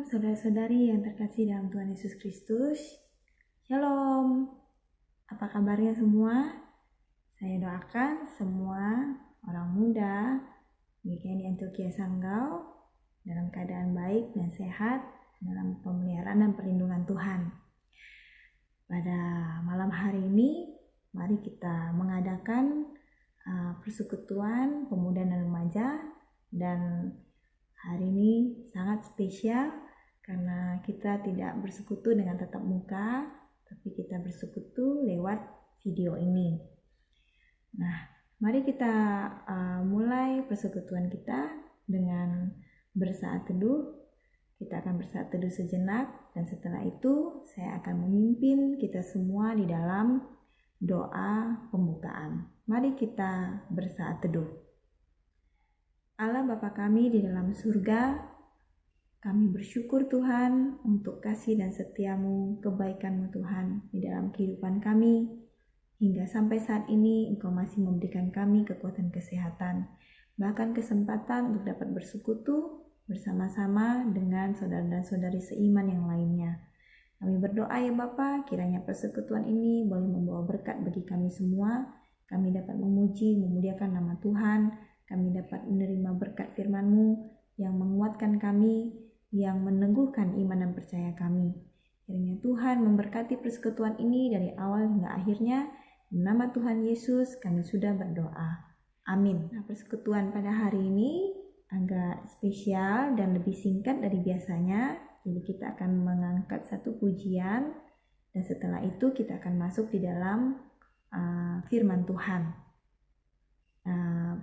saudara-saudari yang terkasih dalam Tuhan Yesus Kristus. Shalom. Apa kabarnya semua? Saya doakan semua orang muda GKI Antioquia Sanggau dalam keadaan baik dan sehat dalam pemeliharaan dan perlindungan Tuhan. Pada malam hari ini, mari kita mengadakan persekutuan pemuda dan remaja, dan hari ini sangat spesial karena kita tidak bersekutu dengan tatap muka, tapi kita bersekutu lewat video ini. Nah, mari kita mulai persekutuan kita dengan bersaat teduh. Kita akan bersaat teduh sejenak, dan setelah itu saya akan memimpin kita semua di dalam doa pembukaan. Mari kita bersaat teduh. Allah Bapa kami di dalam surga, kami bersyukur Tuhan untuk kasih dan setiamu, kebaikanmu Tuhan di dalam kehidupan kami. Hingga sampai saat ini Engkau masih memberikan kami kekuatan kesehatan, bahkan kesempatan untuk dapat bersekutu bersama-sama dengan saudara dan saudari seiman yang lainnya. Kami berdoa ya Bapa, kiranya persekutuan ini boleh membawa berkat bagi kami semua. Kami dapat memuji, memuliakan nama Tuhan. Kami dapat menerima berkat firman-Mu yang menguatkan kami, yang meneguhkan iman dan percaya kami. Kiranya Tuhan memberkati persekutuan ini dari awal hingga akhirnya. Dalam nama Tuhan Yesus kami sudah berdoa. Amin. Nah, persekutuan pada hari ini agak spesial dan lebih singkat dari biasanya. Jadi kita akan mengangkat satu pujian, dan setelah itu kita akan masuk di dalam firman Tuhan.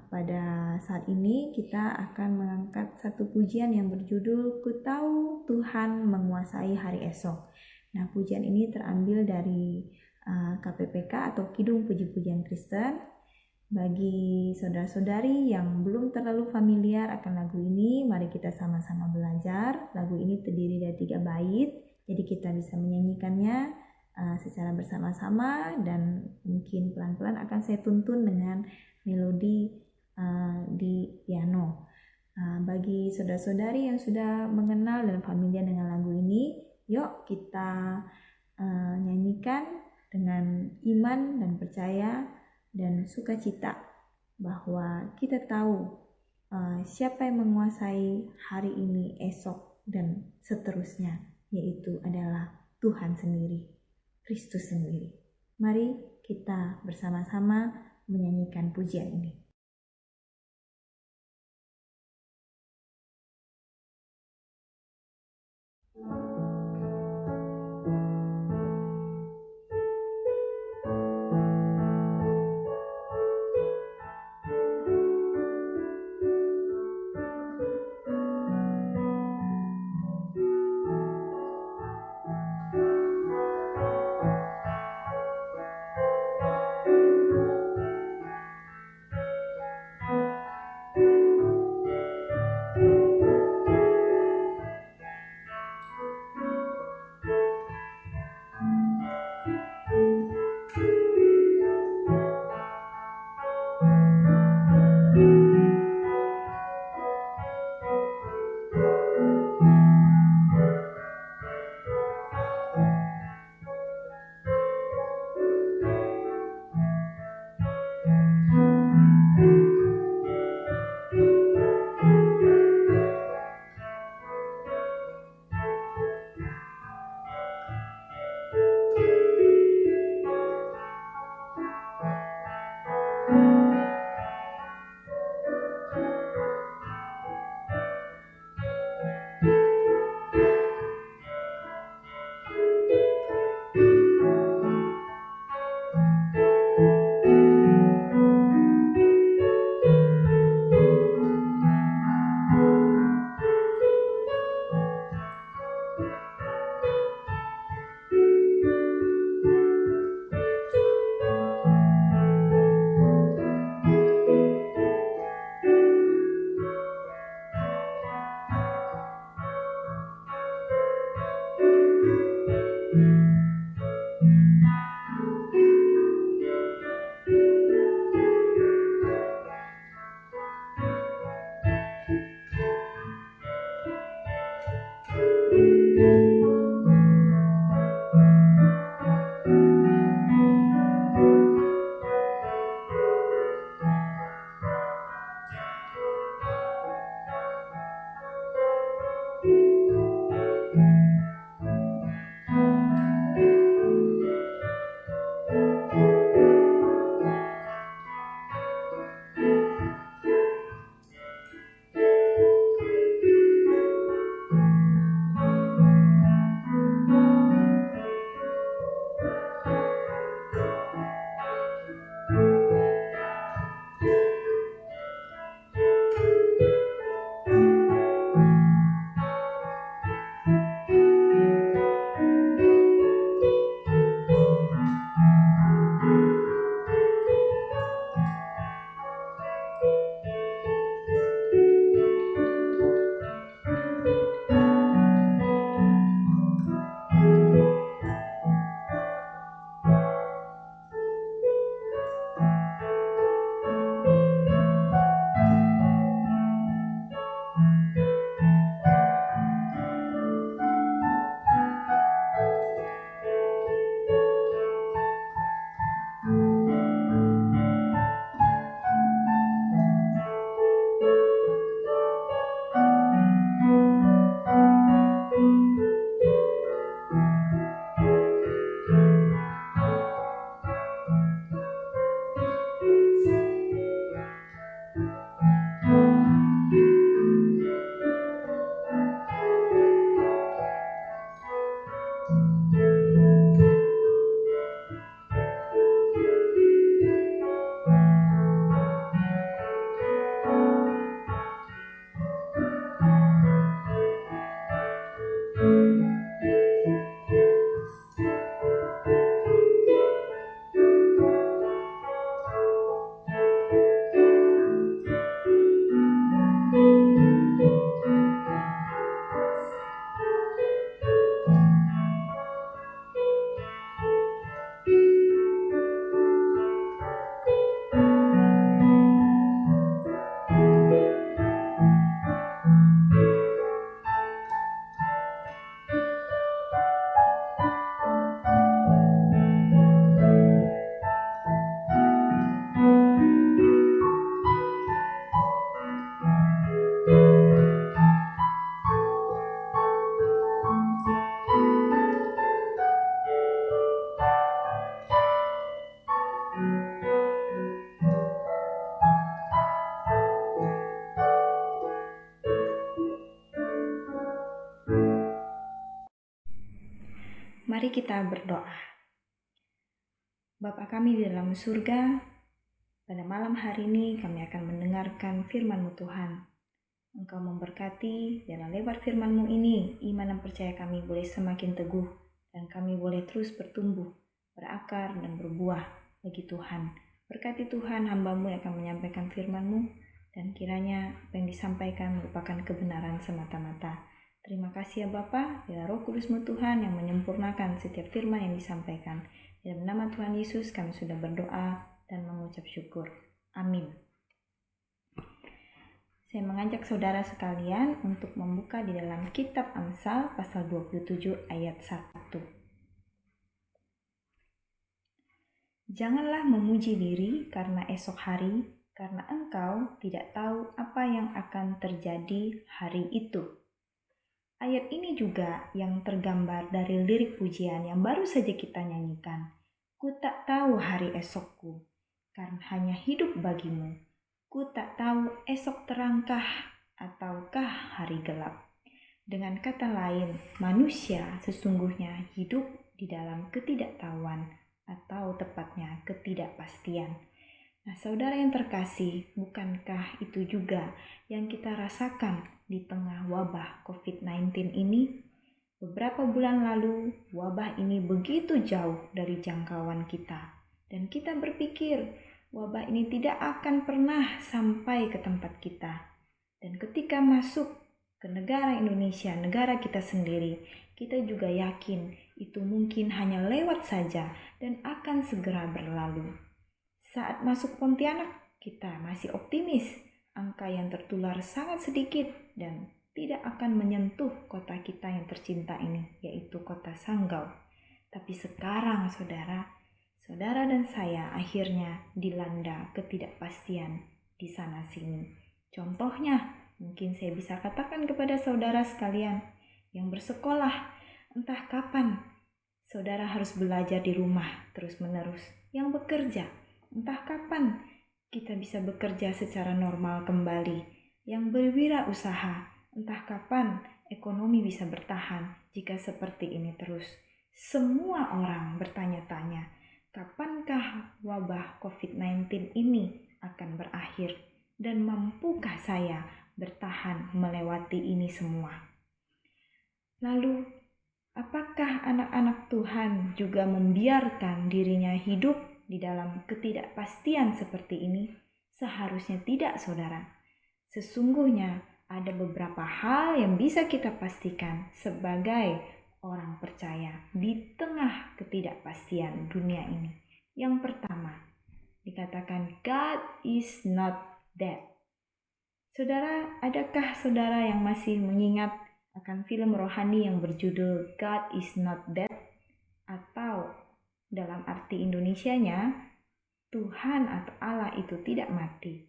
Pada saat ini kita akan mengangkat satu pujian yang berjudul Ku Tahu Tuhan Menguasai Hari Esok. Nah, pujian ini terambil dari KPPK atau Kidung Puji-Pujian Kristen. Bagi saudara-saudari yang belum terlalu familiar akan lagu ini, mari kita sama-sama belajar. Lagu ini terdiri dari 3 bait, jadi kita bisa menyanyikannya secara bersama-sama, dan mungkin pelan-pelan akan saya tuntun dengan melodi di piano. Bagi saudara-saudari yang sudah mengenal dan familiar dengan lagu ini, yuk kita nyanyikan dengan iman dan percaya dan sukacita bahwa kita tahu siapa yang menguasai hari ini, esok, dan seterusnya, yaitu adalah Tuhan sendiri, Kristus sendiri. Mari kita bersama-sama menyanyikan pujian ini. Mari kita berdoa. Bapa kami di dalam surga, pada malam hari ini kami akan mendengarkan firman-Mu Tuhan. Engkau memberkati dalam lewat firman-Mu ini, iman dan percaya kami boleh semakin teguh dan kami boleh terus bertumbuh, berakar dan berbuah bagi Tuhan. Berkati Tuhan hamba-Mu yang akan menyampaikan firman-Mu dan kiranya apa yang disampaikan merupakan kebenaran semata-mata. Terima kasih ya Bapa, biar Roh Kudus-Mu Tuhan yang menyempurnakan setiap firman yang disampaikan. Dalam nama Tuhan Yesus kami sudah berdoa dan mengucap syukur. Amin. Saya mengajak saudara sekalian untuk membuka di dalam kitab Amsal pasal 27 ayat 1. Janganlah memuji diri karena esok hari, karena engkau tidak tahu apa yang akan terjadi hari itu. Ayat ini juga yang tergambar dari lirik pujian yang baru saja kita nyanyikan. Ku tak tahu hari esokku, karena hanya hidup bagimu. Ku tak tahu esok terangkah ataukah hari gelap. Dengan kata lain, manusia sesungguhnya hidup di dalam ketidaktahuan atau tepatnya ketidakpastian. Nah, saudara yang terkasih, bukankah itu juga yang kita rasakan di tengah wabah COVID-19 ini? Beberapa bulan lalu, wabah ini begitu jauh dari jangkauan kita. Dan kita berpikir, wabah ini tidak akan pernah sampai ke tempat kita. Dan ketika masuk ke negara Indonesia, negara kita sendiri, kita juga yakin itu mungkin hanya lewat saja dan akan segera berlalu. Saat masuk Pontianak, kita masih optimis. Angka yang tertular sangat sedikit dan tidak akan menyentuh kota kita yang tercinta ini, yaitu kota Sanggau. Tapi sekarang saudara dan saya akhirnya dilanda ketidakpastian di sana-sini. Contohnya, mungkin saya bisa katakan kepada saudara sekalian yang bersekolah, entah kapan saudara harus belajar di rumah terus-menerus, yang bekerja, entah kapan kita bisa bekerja secara normal kembali, yang berwirausaha, entah kapan ekonomi bisa bertahan jika seperti ini terus. Semua orang bertanya-tanya, kapankah wabah COVID-19 ini akan berakhir dan mampukah saya bertahan melewati ini semua? Lalu, apakah anak-anak Tuhan juga membiarkan dirinya hidup di dalam ketidakpastian seperti ini? Seharusnya tidak, saudara. Sesungguhnya ada beberapa hal yang bisa kita pastikan sebagai orang percaya di tengah ketidakpastian dunia ini. Yang pertama, dikatakan God is not dead. Saudara, adakah saudara yang masih mengingat akan film rohani yang berjudul God is not dead? Atau dalam arti Indonesianya, Tuhan atau Allah itu tidak mati.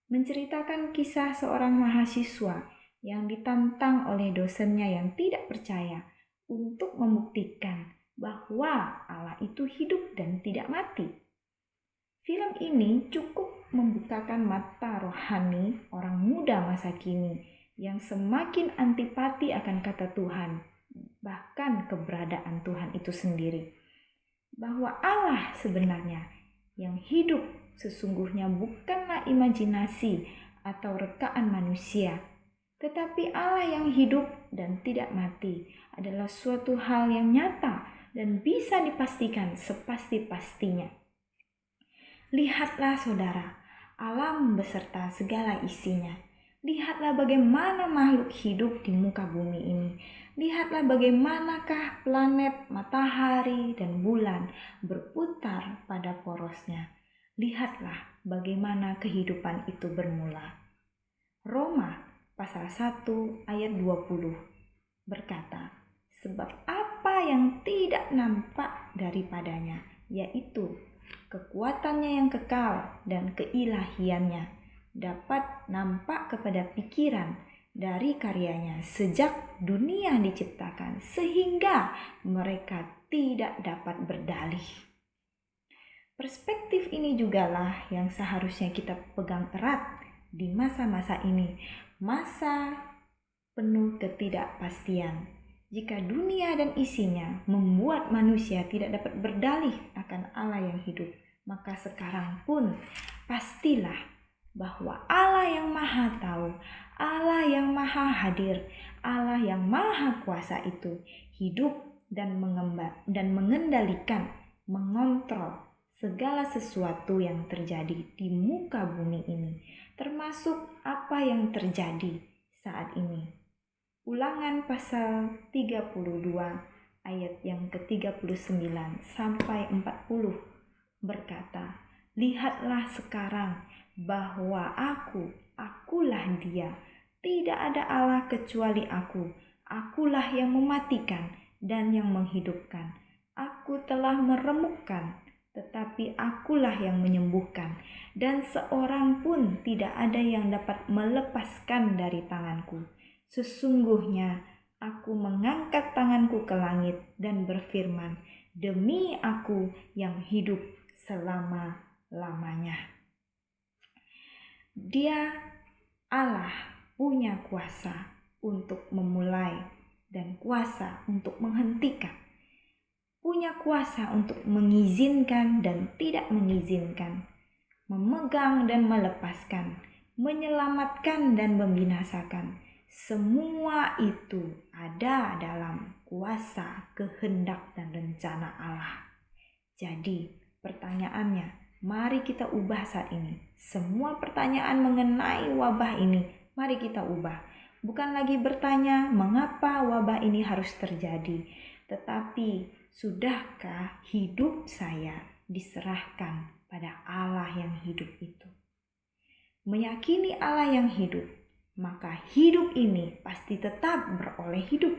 Menceritakan kisah seorang mahasiswa yang ditantang oleh dosennya yang tidak percaya untuk membuktikan bahwa Allah itu hidup dan tidak mati. Film ini cukup membukakan mata rohani orang muda masa kini yang semakin antipati akan kata Tuhan, bahkan keberadaan Tuhan itu sendiri. Bahwa Allah sebenarnya yang hidup sesungguhnya bukanlah imajinasi atau rekaan manusia, tetapi Allah yang hidup dan tidak mati adalah suatu hal yang nyata dan bisa dipastikan sepasti-pastinya. Lihatlah saudara, alam beserta segala isinya. Lihatlah bagaimana makhluk hidup di muka bumi ini. Lihatlah bagaimanakah planet, matahari, dan bulan berputar pada porosnya. Lihatlah bagaimana kehidupan itu bermula. Roma pasal 1 ayat 20 berkata, sebab apa yang tidak nampak daripadanya, yaitu kekuatannya yang kekal dan keilahiannya, dapat nampak kepada pikiran dari karyanya sejak dunia diciptakan, sehingga mereka tidak dapat berdalih. Perspektif ini jugalah yang seharusnya kita pegang erat di masa-masa ini, masa penuh ketidakpastian. Jika dunia dan isinya membuat manusia tidak dapat berdalih akan Allah yang hidup, maka sekarang pun pastilah bahwa Allah yang Maha Tahu, Allah yang Maha Hadir, Allah yang Maha Kuasa itu hidup dan mengendalikan, mengontrol segala sesuatu yang terjadi di muka bumi ini, termasuk apa yang terjadi saat ini. Ulangan pasal 32 ayat yang ke-39 sampai 40 berkata, "Lihatlah sekarang bahwa akulah Dia. Tidak ada Allah kecuali aku. Akulah yang mematikan dan yang menghidupkan. Aku telah meremukkan, tetapi akulah yang menyembuhkan. Dan seorang pun tidak ada yang dapat melepaskan dari tanganku. Sesungguhnya aku mengangkat tanganku ke langit dan berfirman, demi aku yang hidup selama-lamanya." Dia Allah punya kuasa untuk memulai dan kuasa untuk menghentikan. Punya kuasa untuk mengizinkan dan tidak mengizinkan, memegang dan melepaskan, menyelamatkan dan membinasakan. Semua itu ada dalam kuasa, kehendak, dan rencana Allah. Jadi pertanyaannya, mari kita ubah saat ini. Semua pertanyaan mengenai wabah ini, mari kita ubah. Bukan lagi bertanya mengapa wabah ini harus terjadi, tetapi sudahkah hidup saya diserahkan pada Allah yang hidup itu? Meyakini Allah yang hidup, maka hidup ini pasti tetap beroleh hidup.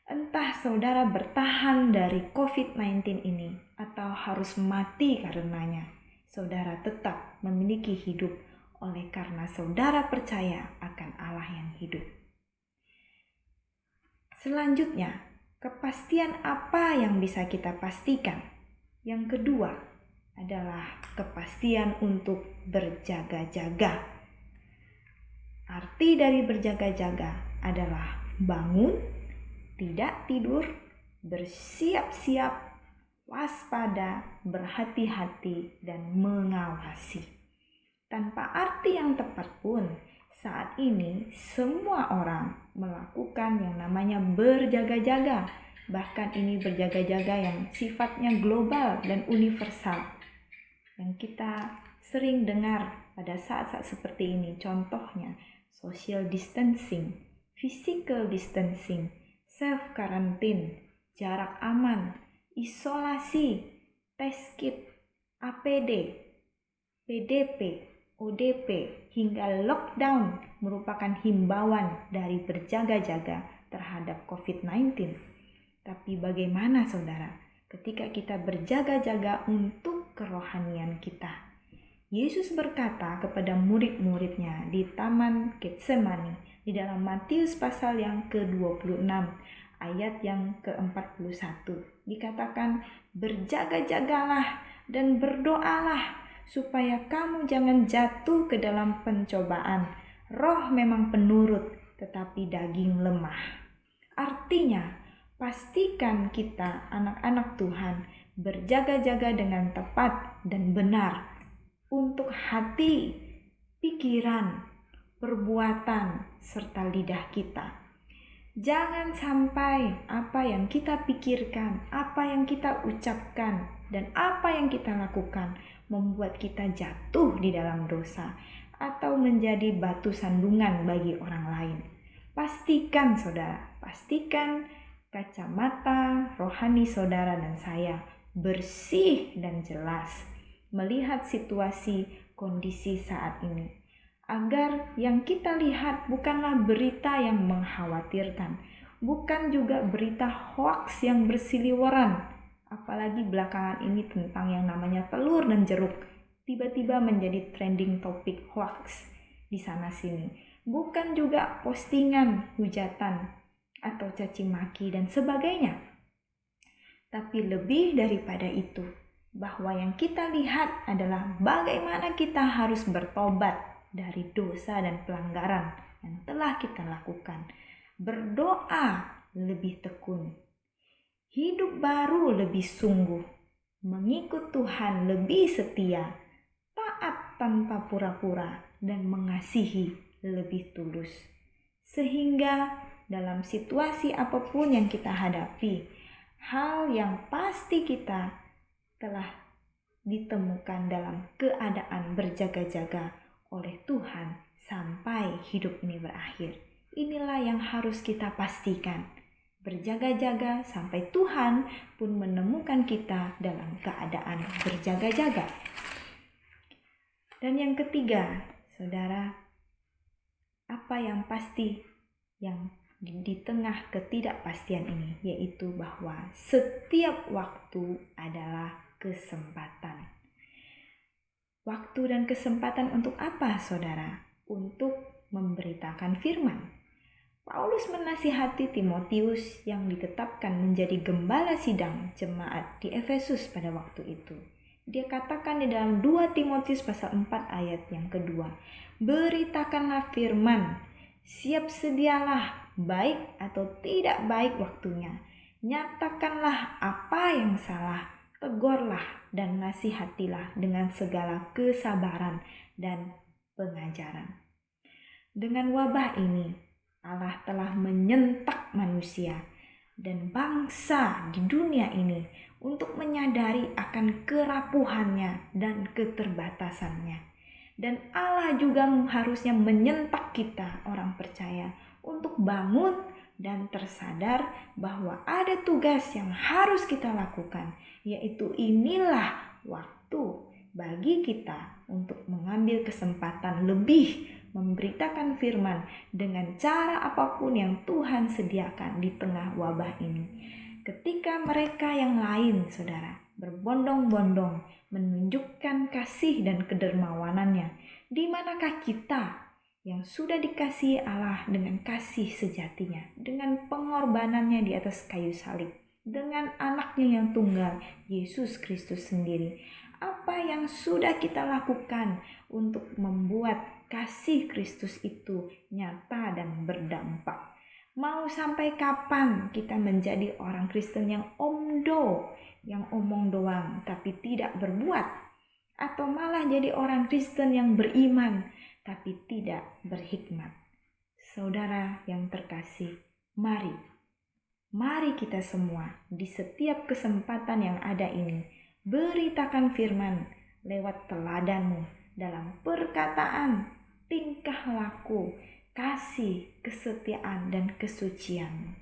Entah saudara bertahan dari COVID-19 ini atau harus mati karenanya, saudara tetap memiliki hidup oleh karena saudara percaya akan Allah yang hidup. Selanjutnya, kepastian apa yang bisa kita pastikan? Yang kedua adalah kepastian untuk berjaga-jaga. Arti dari berjaga-jaga adalah bangun, tidak tidur, bersiap-siap, waspada, berhati-hati, dan mengawasi. Tanpa arti yang tepat pun, saat ini semua orang melakukan yang namanya berjaga-jaga. Bahkan ini berjaga-jaga yang sifatnya global dan universal, yang kita sering dengar pada saat-saat seperti ini. Contohnya social distancing, physical distancing, self-quarantine, jarak aman, isolasi, test kit, APD, PDP, ODP, hingga lockdown merupakan himbauan dari berjaga-jaga terhadap COVID-19. Tapi bagaimana saudara ketika kita berjaga-jaga untuk kerohanian kita? Yesus berkata kepada murid-muridnya di Taman Getsemani di dalam Matius pasal yang ke-26 ayat yang ke-41. Dikatakan, berjaga-jagalah dan berdoalah supaya kamu jangan jatuh ke dalam pencobaan. Roh memang penurut, tetapi daging lemah. Artinya, pastikan kita anak-anak Tuhan berjaga-jaga dengan tepat dan benar untuk hati, pikiran, perbuatan, serta lidah kita. Jangan sampai apa yang kita pikirkan, apa yang kita ucapkan, dan apa yang kita lakukan membuat kita jatuh di dalam dosa atau menjadi batu sandungan bagi orang lain. Pastikan saudara, pastikan kacamata rohani saudara dan saya bersih dan jelas melihat situasi kondisi saat ini, agar yang kita lihat bukanlah berita yang mengkhawatirkan, bukan juga berita hoaks yang berseliweran, apalagi belakangan ini tentang yang namanya telur dan jeruk, tiba-tiba menjadi trending topik hoaks di sana sini, bukan juga postingan hujatan atau caci maki dan sebagainya. Tapi lebih daripada itu, bahwa yang kita lihat adalah bagaimana kita harus bertobat dari dosa dan pelanggaran yang telah kita lakukan. Berdoa lebih tekun. Hidup baru lebih sungguh. Mengikut Tuhan lebih setia. Taat tanpa pura-pura dan mengasihi lebih tulus. Sehingga dalam situasi apapun yang kita hadapi, hal yang pasti kita telah ditemukan dalam keadaan berjaga-jaga oleh Tuhan sampai hidup ini berakhir. Inilah yang harus kita pastikan. Berjaga-jaga sampai Tuhan pun menemukan kita dalam keadaan berjaga-jaga. Dan yang ketiga, saudara, apa yang pasti yang di tengah ketidakpastian ini, yaitu bahwa setiap waktu adalah kesempatan. Waktu dan kesempatan untuk apa, saudara? Untuk memberitakan firman. Paulus menasihati Timotius yang ditetapkan menjadi gembala sidang jemaat di Efesus pada waktu itu. Dia katakan di dalam 2 Timotius pasal 4 ayat yang kedua, beritakanlah firman, siap sedialah baik atau tidak baik waktunya. Nyatakanlah apa yang salah, tegurlah dan nasihatilah dengan segala kesabaran dan pengajaran. Dengan wabah ini, Allah telah menyentak manusia dan bangsa di dunia ini untuk menyadari akan kerapuhannya dan keterbatasannya. Dan Allah juga harusnya menyentak kita orang percaya untuk bangun dan tersadar bahwa ada tugas yang harus kita lakukan, yaitu inilah waktu bagi kita untuk mengambil kesempatan lebih memberitakan firman dengan cara apapun yang Tuhan sediakan di tengah wabah ini. Ketika mereka yang lain, saudara, berbondong-bondong menunjukkan kasih dan kedermawanannya, di manakah kita yang sudah dikasihi Allah dengan kasih sejatinya, dengan pengorbanannya di atas kayu salib, dengan anaknya yang tunggal, Yesus Kristus sendiri? Apa yang sudah kita lakukan untuk membuat kasih Kristus itu nyata dan berdampak? Mau sampai kapan kita menjadi orang Kristen yang omdo, yang omong doang tapi tidak berbuat? Atau malah jadi orang Kristen yang beriman tapi tidak berhikmat? Saudara yang terkasih, mari kita semua di setiap kesempatan yang ada ini beritakan firman lewat teladanmu dalam perkataan, tingkah laku, kasih, kesetiaan, dan kesucian.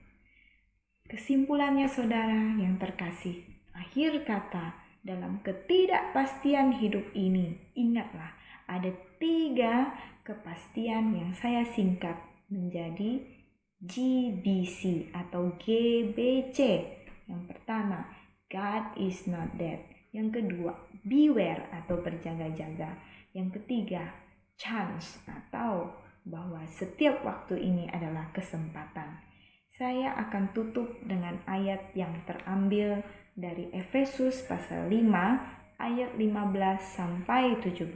Kesimpulannya, saudara yang terkasih, akhir kata dalam ketidakpastian hidup ini, ingatlah ada 3 kepastian yang saya singkat menjadi GBC atau GBC. Yang pertama, God is not dead. Yang kedua, beware atau berjaga-jaga. Yang ketiga, chance atau bahwa setiap waktu ini adalah kesempatan. Saya akan tutup dengan ayat yang terambil dari Efesus pasal 5 ayat 15 sampai 17.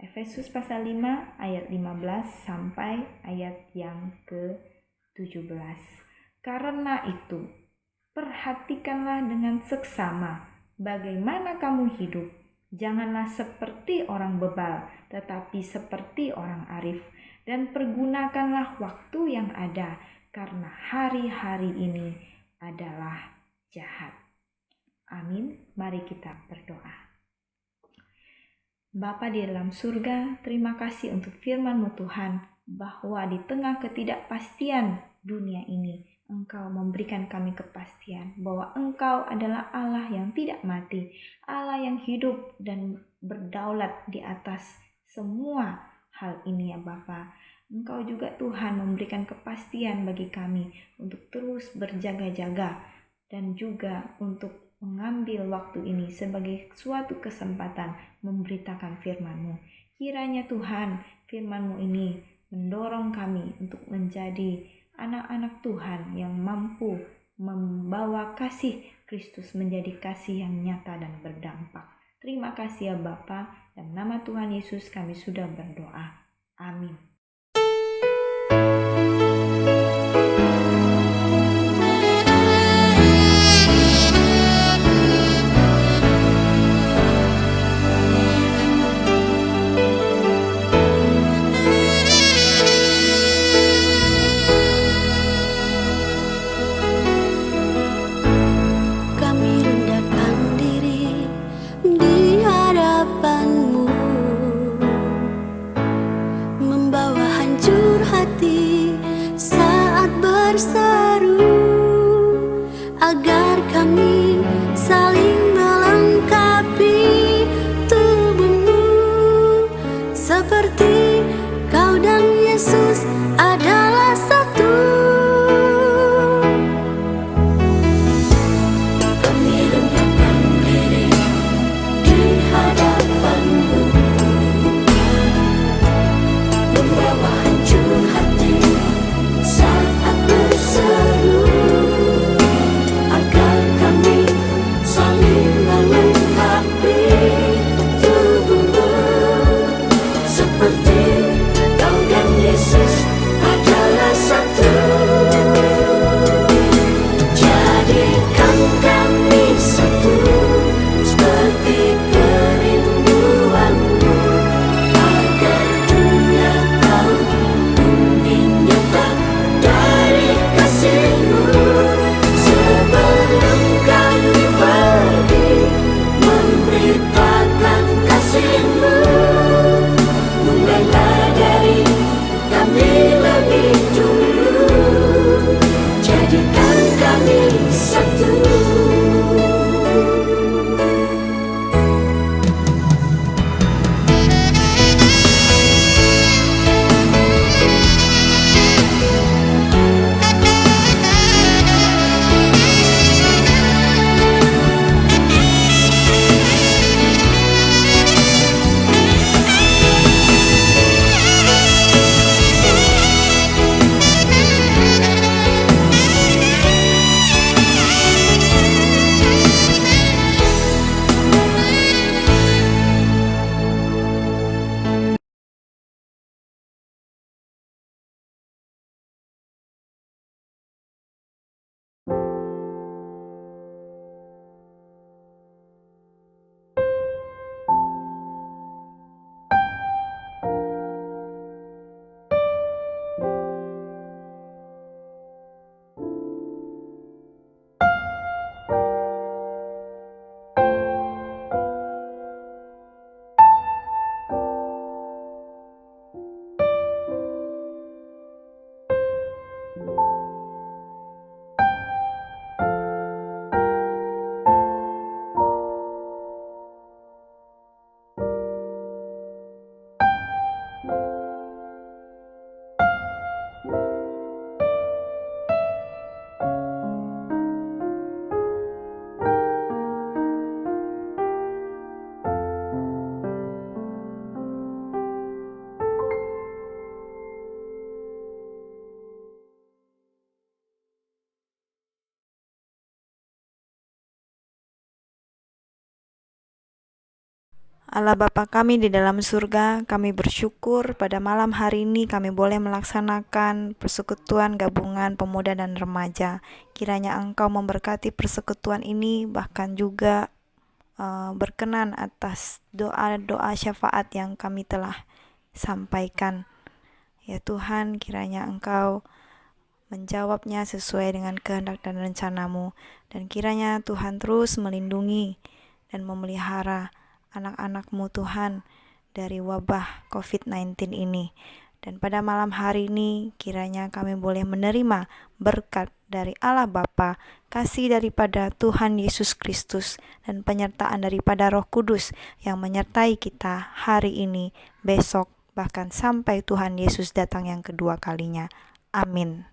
Efesus pasal 5 ayat 15 sampai ayat yang ke-17. Karena itu, perhatikanlah dengan seksama bagaimana kamu hidup. Janganlah seperti orang bebal, tetapi seperti orang arif. Dan pergunakanlah waktu yang ada, karena hari-hari ini adalah jahat. Amin. Mari kita berdoa. Bapa di dalam surga, terima kasih untuk firman-Mu Tuhan, bahwa di tengah ketidakpastian dunia ini, Engkau memberikan kami kepastian bahwa Engkau adalah Allah yang tidak mati, Allah yang hidup dan berdaulat di atas semua hal ini ya Bapa. Engkau juga Tuhan memberikan kepastian bagi kami untuk terus berjaga-jaga dan juga untuk mengambil waktu ini sebagai suatu kesempatan memberitakan firman-Mu. Kiranya Tuhan, firman-Mu ini mendorong kami untuk menjadi anak-anak Tuhan yang mampu membawa kasih Kristus menjadi kasih yang nyata dan berdampak. Terima kasih ya Bapa, dalam nama Tuhan Yesus kami sudah berdoa. Amin. Allah Bapa kami di dalam surga, kami bersyukur pada malam hari ini kami boleh melaksanakan persekutuan gabungan pemuda dan remaja. Kiranya Engkau memberkati persekutuan ini, bahkan juga berkenan atas doa-doa syafaat yang kami telah sampaikan. Ya Tuhan, kiranya Engkau menjawabnya sesuai dengan kehendak dan rencana-Mu, dan kiranya Tuhan terus melindungi dan memelihara anak-anak-Mu Tuhan dari wabah COVID-19 ini. Dan pada malam hari ini kiranya kami boleh menerima berkat dari Allah Bapa, kasih daripada Tuhan Yesus Kristus, dan penyertaan daripada Roh Kudus yang menyertai kita hari ini, besok, bahkan sampai Tuhan Yesus datang yang kedua kalinya. Amin.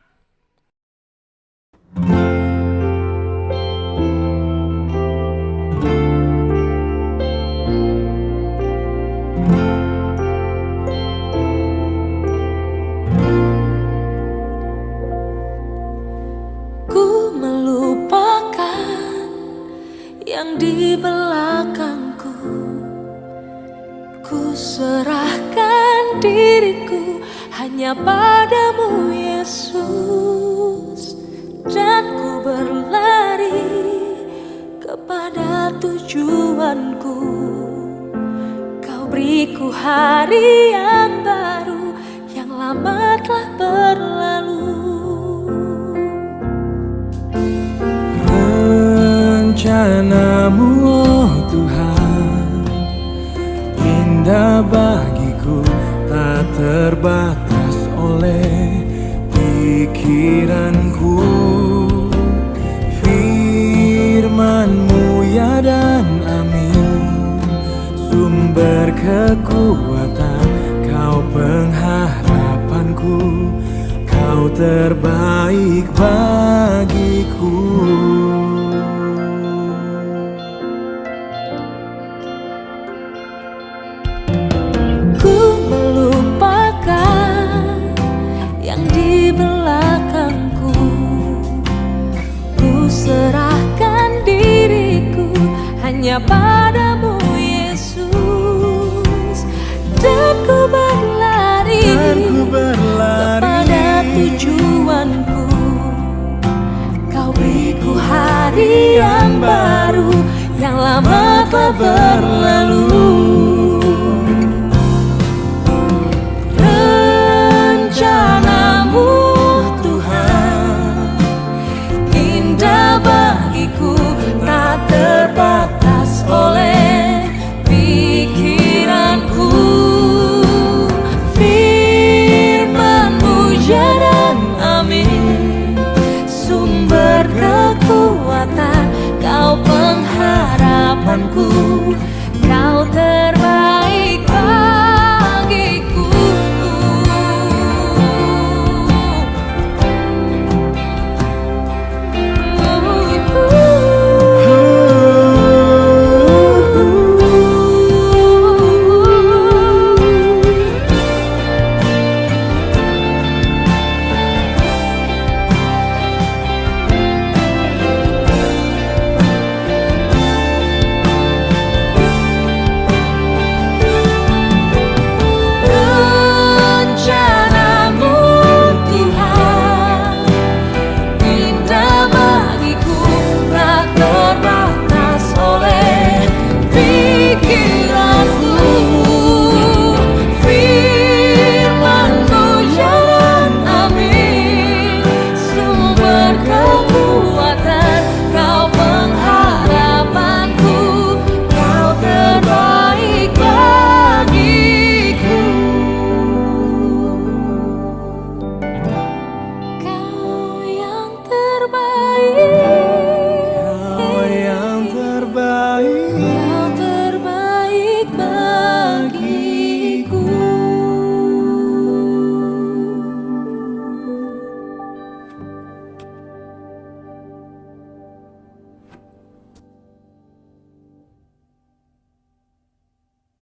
Yang di belakangku, ku serahkan diriku hanya padamu Yesus, dan ku berlari kepada tujuanku. Kau beriku hari yang baru, yang lama telah berlalu. Rencana-Mu, oh Tuhan, indah bagiku, tak terbatas oleh pikiranku. Firman-Mu ya dan amin, sumber kekuatan, Kau pengharapanku, Kau terbaik bagiku. Serahkan diriku hanya padamu Yesus, dan ku berlari kepada tujuanku. Kau beriku hari yang baru, yang lama telah berlalu.